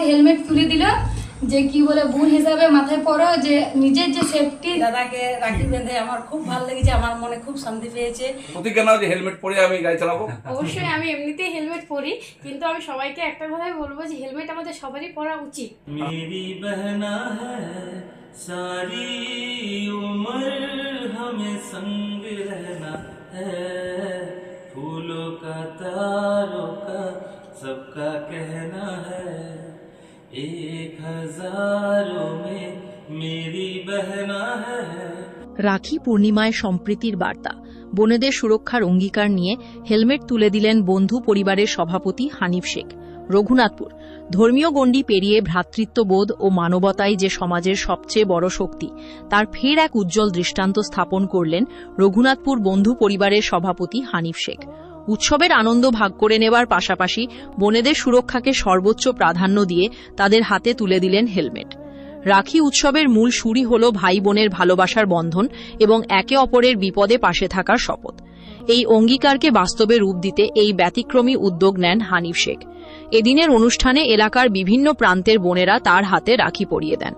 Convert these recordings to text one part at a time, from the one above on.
Helmet তুলে দিল যে কি বলে বোন হিসাবে মাথায় পড়ো যে নিজের যে সেফটি। দাদাকে রাখি বেঁধে আমার খুব ভালো লেগেছে, আমার মনে খুব শান্তি পেয়েছে। প্রতিজ্ঞা নাও যে হেলমেট পরে আমি গাড়ি চালাবো। অবশ্যই আমি এমনিতেই হেলমেট পরি, কিন্তু আমি সবাইকে একটা কথাই বলবো যে হেলমেট আমাদের সবারই পরা উচিত। मेरी बहना है सारी उम्र हमें संग रहना है, फूलों का तारों का सबका कहना है, एक हजारों में मेरी बहना है। রাখি পূর্ণিমায় সম্প্রীতির বার্তা, বোনেদের সুরক্ষার অঙ্গীকার নিয়ে হেলমেট তুলে দিলেন বন্ধু পরিবারের সভাপতি হানিফ শেখ। রঘুনাথপুর ধর্মীয় গণ্ডি পেরিয়ে ভ্রাতৃত্ববোধ ও মানবতাই যে সমাজের সবচেয়ে বড় শক্তি, তার ফের এক উজ্জ্বল দৃষ্টান্ত স্থাপন করলেন রঘুনাথপুর বন্ধু পরিবারের সভাপতি হানিফ শেখ। উৎসবের আনন্দ ভাগ করে নেবার পাশাপাশি বোনেদের সুরক্ষাকে সর্বোচ্চ প্রাধান্য দিয়ে তাদের হাতে তুলে দিলেন হেলমেট। রাখি উৎসবের মূল সুরই হল ভাই বোনের ভালোবাসার বন্ধন এবং একে অপরের বিপদে পাশে থাকার শপথ। এই অঙ্গীকারকে বাস্তবে রূপ দিতে এই ব্যতিক্রমী উদ্যোগ নেন হানিফ শেখ। এদিনের অনুষ্ঠানে এলাকার বিভিন্ন প্রান্তের বোনেরা তার হাতে রাখি পরিয়ে দেন।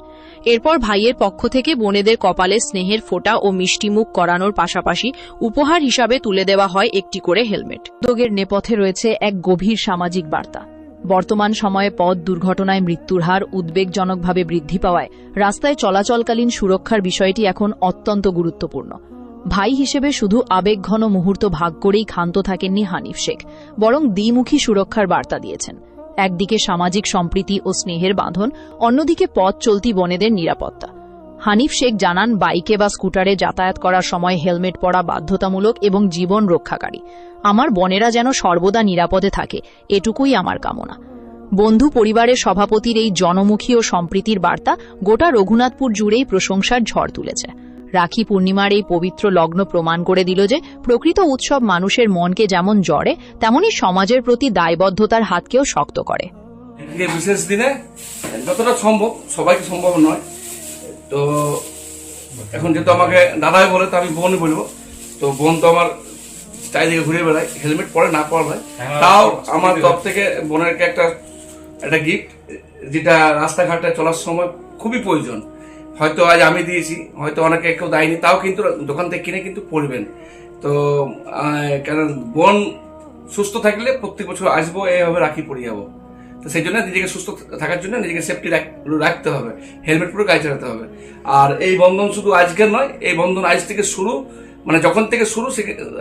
এরপর ভাইয়ের পক্ষ থেকে বোনেদের কপালে স্নেহের ফোঁটা ও মিষ্টিমুখ করানোর পাশাপাশি উপহার হিসাবে তুলে দেওয়া হয় একটি করে হেলমেট। উদ্যোগের নেপথ্যে রয়েছে এক গভীর সামাজিক বার্তা। বর্তমান সময়ে পথ দুর্ঘটনায় মৃত্যুর হার উদ্বেগজনকভাবে বৃদ্ধি পাওয়ায় রাস্তায় চলাচলকালীন সুরক্ষার বিষয়টি এখন অত্যন্ত গুরুত্বপূর্ণ। ভাই হিসেবে শুধু আবেগঘন মুহূর্ত ভাগ করেই ক্ষান্ত থাকেননি হানিফ শেখ, বরং দ্বিমুখী সুরক্ষার বার্তা দিয়েছেন। একদিকে সামাজিক সম্প্রীতি ও স্নেহের বাঁধন, অন্যদিকে পথ চলতি বোনেদের নিরাপত্তা। হানিফ শেখ জানান, বাইকে বা স্কুটারে যাতায়াত করার সময় হেলমেট পরা বাধ্যতামূলক এবং জীবন রক্ষাকারী। আমার বোনেরা যেন সর্বদা নিরাপদে থাকে, এটুকুই আমার কামনা। বন্ধু পরিবারের সভাপতির এই জনমুখী ও সম্প্রীতির বার্তা গোটা রঘুনাথপুর জুড়েই প্রশংসার ঝড় তুলেছে। রাখি পূর্ণিমার এই পবিত্র লগ্ন প্রমাণ করে দিল যে প্রকৃত উৎসব মানুষের মনকে যেমন জড়ে, তেমনি সমাজের প্রতি দায়বদ্ধতার হাতকেও শক্ত করে। বিশেষ দিনে যতটা সম্ভব, সবাইকে সম্ভব নয়, তো এখন যেহেতু আমাকে দাদাই বলে তো আমি বোনই বলবো। তো বোন তো আমার চারিদিকে ঘুরে বেড়ায়, হেলমেট পরে না পড়ায়, তাও আমার তরফ থেকে বোনেরকে একটা গিফট, যেটা রাস্তাঘাটে চলার সময় খুবই প্রয়োজন। হয়তো আজ আমি দিয়েছি, হয়তো অনেকে কেউ দেয়নি, তাও কিন্তু দোকান থেকে কিনে কিন্তু পড়বেন। তো কারণ বোন সুস্থ থাকলে প্রত্যেক বছর আসবো, এইভাবে রাখি পরিয়ে যাবো। তো সেই জন্য নিজেকে সুস্থ থাকার জন্য নিজেকে সেফটি রাখতে হবে, হেলমেট পরে গাড়ি চালাতে হবে। আর এই বন্ধন শুধু আজকের নয়, এই বন্ধন আজ থেকে শুরু, মানে যখন থেকে শুরু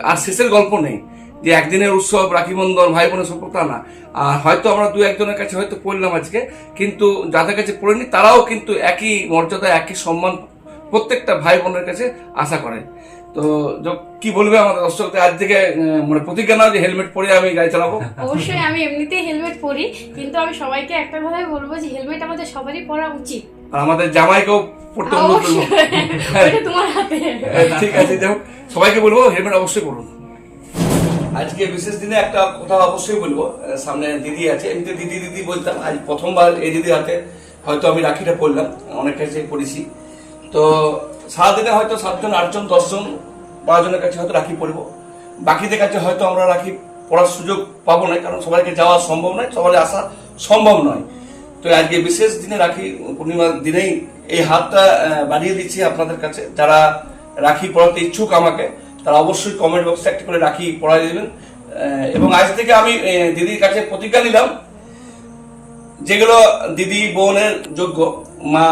আর শেষের গল্প নেই যে একদিনের উৎসব রাখি বন্ধন ভাই বোনের সম্পর্ক, তা না। আর হয়তো আমরা দু একজনের কাছে হয়তো পড়লাম আজকে, কিন্তু যাদের কাছে পড়েনি তারাও কিন্তু একই মর্যাদা, একই সম্মান প্রত্যেকটা ভাই বোনের কাছে আশা করে। তো কি বলবে আমাদের দর্শকদের আজ থেকে মানে প্রতিজ্ঞা নাও যে হেলমেট পরে আমি গাড়ি চালাবো। অবশ্যই আমি এমনিতেই হেলমেট পরি, কিন্তু আমি সবাইকে একটা কথাই বলবো যে হেলমেট আমাদের সবারই পরা উচিত। আর আমাদের জামাইকেও পড়তে অনুরোধ করবো। তোমার হাতে ঠিক আছে, যাই হোক, সবাইকে বলবো হেলমেট অবশ্যই পরুন। আজকে বিশেষ দিনে একটা কথা অবশ্যই বলবো, সামনে দিদি আছে, এমনিতে দিদি দিদি বলতাম, আজ প্রথমবার এই দিদির হাতে হয়তো আমি রাখিটা পরলাম, অনেক কাছে পড়েছি। তো সারাদিনে হয়তো 7 জন 8 জন 10 জন 12 জনের কাছে হয়তো রাখি পরবো, বাকিদের কাছে হয়তো আমরা রাখি পড়ার সুযোগ পাবো না, কারণ সবাইকে যাওয়া সম্ভব নয়, সবাই আসা সম্ভব নয়। তো আজকে বিশেষ দিনে রাখি পূর্ণিমার দিনেই এই হাতটা বাড়িয়ে দিচ্ছি আপনাদের কাছে। যারা রাখি পড়াতে ইচ্ছুক আমাকে, তারা অবশ্যই কমেন্ট বক্সে একটা করে রাখি পড়াই দেবেন। এবং আজ থেকে আমি দিদির কাছে প্রতিজ্ঞা নিলাম, যেগুলো দিদি বোনের যোগ্য, মা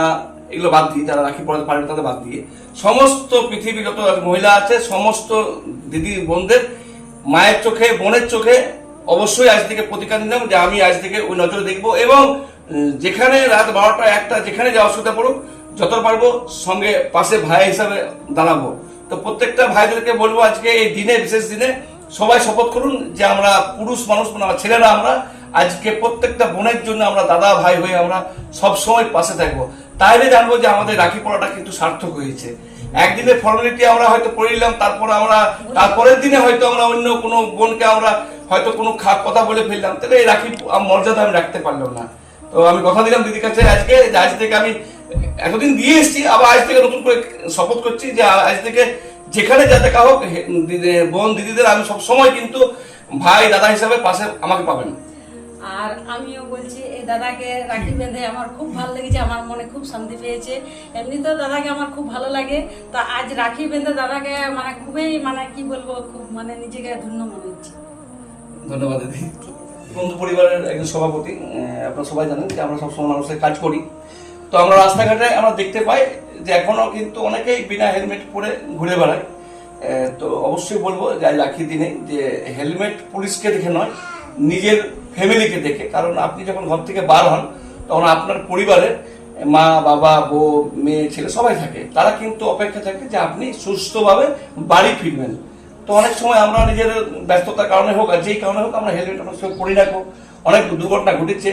এগুলো বাদ দিয়ে, যারা রাখি পড়াতে পারেন তাদের বাদ দিয়ে, সমস্ত পৃথিবী যত মহিলা আছে সমস্ত দিদি বোনদের মায়ের চোখে বোনের চোখে অবশ্যই আজ থেকে প্রতিজ্ঞা নিলাম যে আমি আজ থেকে ওই নজরে দেখবো, এবং যেখানে রাত 12টা 1টা যেখানে যাওয়া অসুবিধা পড়ুক, যত পারবো সঙ্গে পাশে ভাই হিসাবে দাঁড়াবো। তো প্রত্যেকটা ভাইদেরকে বলবো আজকে এই দিনে, বিশেষ দিনে সবাই শপথ করুন যে আমরা পুরুষ মানুষ, মানে আমার ছেলেরা, আমরা আজকে প্রত্যেকটা বোনের জন্য আমরা দাদা ভাই হয়ে আমরা সবসময় পাশে থাকবো। তাইলে জানবো যে আমাদের রাখি পড়াটা কিন্তু সার্থক হয়েছে। একদিনের ফর্মালিটি আমরা হয়তো পড়ে নিলাম, তারপর আমরা তারপরের দিনে হয়তো আমরা অন্য কোনো বোনকে আমরা হয়তো কোনো কথা বলে ফেললাম, তাহলে এই রাখি মর্যাদা আমি রাখতে পারলাম না। তো আমি কথা দিলাম দিদির কাছে আজকে, আজ থেকে আমি এতদিন দিয়ে এসেছি, আবার আজ থেকে নতুন করে শপথ করছি যে আজ থেকে যেখানে যা দেখা হোক বোন দিদিদের আমি সব সময় কিন্তু ভাই দাদা হিসাবে পাশে আমাকে পাবেন। আর আমিও বলছি এই দাদাকে রাখি বেঁধে আমার খুব ভালো লেগেছে, আমার মনে খুব শান্তি পেয়েছে। এমনিতেও দাদাকে আমার খুব ভালো লাগে, তো আজ রাখি বেঁধে দাদাকে মানে খুবই মানে কি বলবো, খুব মানে নিজেকে ধন্য মনে হচ্ছে। ধন্যবাদ দিদি। বন্ধু পরিবারের একজন সভাপতি, আপনারা সবাই জানেন যে আমরা সবসময় মানুষের কাজ করি। তো আমরা রাস্তাঘাটে আমরা দেখতে পাই যে এখনো কিন্তু অনেকেই বিনা হেলমেট পরে ঘুরে বেড়ায়। তো অবশ্যই বলবো যে আজ রাখির দিনে যে হেলমেট পুলিশকে দেখে নয়, নিজের ফ্যামিলিকে দেখে। কারণ আপনি যখন ঘর থেকে বার হন তখন আপনার পরিবারের মা, বাবা, বউ, মেয়ে, ছেলে সবাই থাকে। তারা কিন্তু অপেক্ষা থাকে যে আপনি সুস্থভাবে বাড়ি ফিরবেন। তো অনেক সময় আমরা নিজের ব্যস্ততার কারণে হোক আর যেই কারণে হোক আমরা হেলমেট অনেক সময় পরি রাখবো। অনেক দুর্ঘটনা ঘটেছে।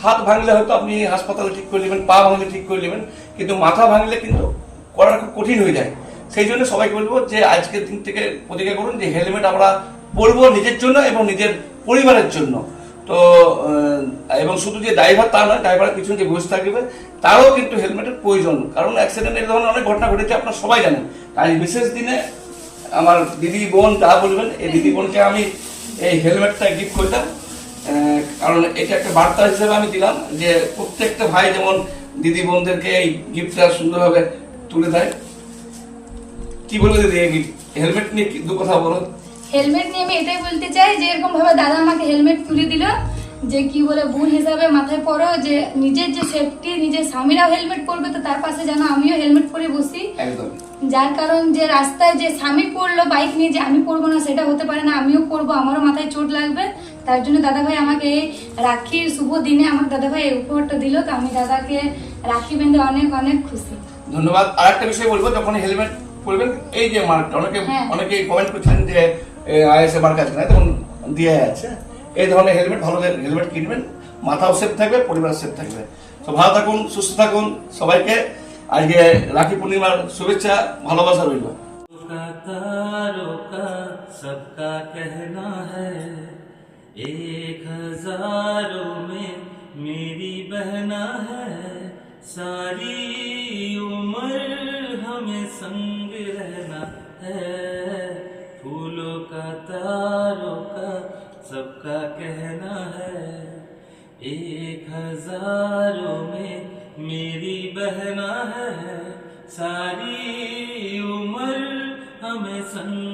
হাত ভাঙলে হয়তো আপনি হাসপাতালে ঠিক করে নেবেন, পা ভাঙলে ঠিক করে নেবেন, কিন্তু মাথা ভাঙলে কিন্তু করাটা খুব কঠিন হয়ে যায়। সেই জন্য সবাইকে বলবো যে আজকের দিন থেকে প্রতিজ্ঞা করুন যে হেলমেট আমরা পরবো নিজের জন্য এবং নিজের পরিবারের জন্য। তো এবং শুধু যে ড্রাইভার তা নয়, ড্রাইভারের পিছনে যে বসে থাকবে তারও কিন্তু হেলমেটের প্রয়োজন। কারণ অ্যাক্সিডেন্ট এই ধরনের অনেক ঘটনা ঘটেছে, আপনারা সবাই জানেন। তাই বিশেষ দিনে আমার দিদি বোন যা বলবেন, এই দিদি বোনকে আমি এই হেলমেটটা গিফট করতাম। কারণ এটা একটা বার্তা হিসেবে আমি দিলাম যে প্রত্যেকটা ভাই যেমন দিদি বোনদেরকে এই গিফটটা সুন্দরভাবে তুলে দেয়। কি বলবো দিদি, হেলমেট নিয়ে দু কথা বলো। হেলমেট নিয়ে আমি এটাই বলতে চাই যে এরকম ভাবে দাদা আমাকে হেলমেট তুলে দিল, যে কি বলে বোন হিসাবে মাথায় পরো, যে নিজের যে সেফটি, নিজের স্বামীরাও হেলমেট পরবে তো তার পাশে যেন আমিও হেলমেট পরে বসি। একদম। যার কারণ যে রাস্তায় যে স্বামী পড়লো বাইক নিয়ে, যে আমি পড়বো না সেটা হতে পারে না, আমিও পড়বো, আমারও মাথায় চোট লাগবে। তার জন্য দাদা ভাই আমাকে এই রাখির শুভ দিনে আমার দাদা ভাই এই উপহারটা দিল। তো আমি দাদাকে রাখি বেঁধে অনেক অনেক খুশি। ধন্যবাদ। আর একটা বিষয় বলবো, যখন হেলমেট পরবেন এই যে মার্কটা, অনেকে কমেন্ট করছেন যে আইএসএ মার্ক আছে না, তখন দিয়ে আছে। এই ধরনের হেলমেট, ভালো হেলমেট কিনবেন, মাথাও সেফ থাকবে, পরিবার সেফ থাকবে। তো ভালো থাকুন, সুস্থ থাকুন। সবাইকে আজকে রাখি পূর্ণিমার শুভেচ্ছা, ভালোবাসা রইল। तारों का सबका कहना है, 1000 में मेरी बहना है, सारी उम्र हमें संग रहना है, फूलों का तारों का सबका कहना है, 1000 में मेरी बहना है, सारी उम्र हमें संग